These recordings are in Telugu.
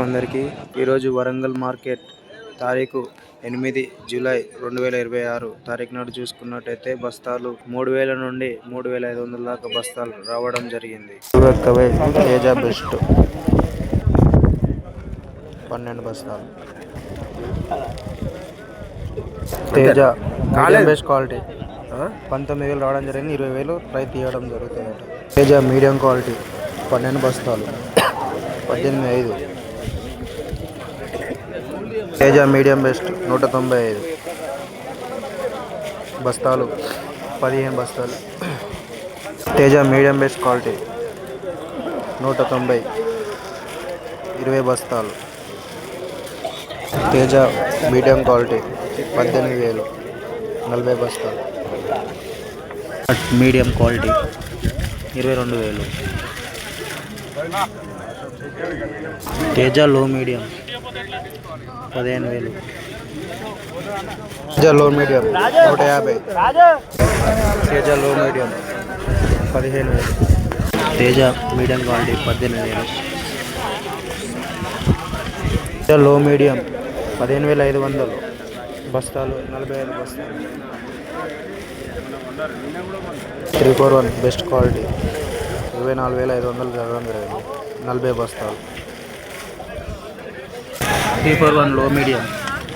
అందరికీ. ఈరోజు వరంగల్ మార్కెట్ తారీఖు 8 జూలై 2026 తారీఖు నాడు చూసుకున్నట్టయితే బస్తాలు 3000 నుండి 3500 దాకా బస్తాలు రావడం జరిగింది. తేజ బెస్ట్ 12 బస్తాలు. తేజ మీడియం బెస్ట్ క్వాలిటీ 19,000 రావడం జరిగింది. 20,000 రైతు తీయడం జరుగుతుంది. తేజ మీడియం క్వాలిటీ 12 బస్తాలు 18,500. తేజ మీడియం బెస్ట్ 195 బస్తాలు 15 బస్తాలు. తేజ మీడియం బెస్ట్ క్వాలిటీ 190 20 బస్తాలు. తేజ మీడియం క్వాలిటీ 18,000 40 బస్తాలు. Medium quality 22,000. తేజ లో మీడియం 15,000. తేజ లో మీడియం 150. తేజ లో medium 15,000. Teja medium quality 18,000. Teja లో మీడియం 15,500 బస్తాలు 45 బస్తాలు. 341 బెస్ట్ క్వాలిటీ 24,500 జరగడం జరిగింది. 40 బస్తాలు. 341 లో మీడియం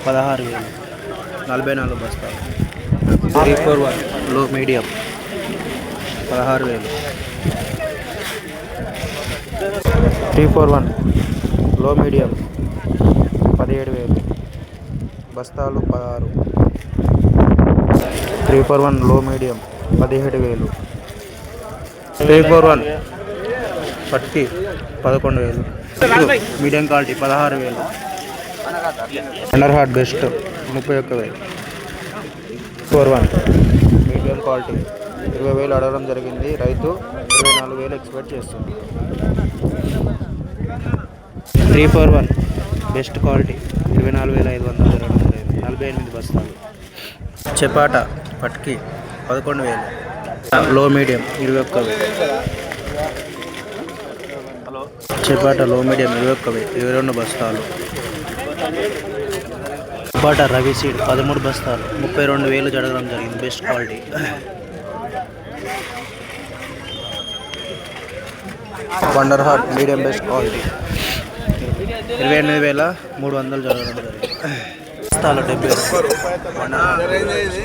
16,000 44 బస్తాలు. 341 లో మీడియం 16,000. 341 లో మీడియం 17,000 బస్తాలు 16. 341 లో మీడియం 17,000. 341 పట్టి 11,000. Medium quality 16,000. Under heart best 31,000. 341 medium quality 20,000 అడగడం జరిగింది. రైతు 24,000 ఎక్స్పెక్ట్ చేస్తుంది. 341 బెస్ట్ క్వాలిటీ 24,500 అడగడం జరిగింది. 48 బస్తాలు. చెపాట పట్కి 11,000. లో మీడియం 21,000. చెపాట లో మీడియం 21,000 22 బస్తాలు. చెపాట రవి సీడ్ 13 బస్తాలు 32,000 జరగడం జరిగింది. Best quality. Wonder heart medium best quality 28,300 జరగడం జరిగింది. బస్తాలు 70. 120.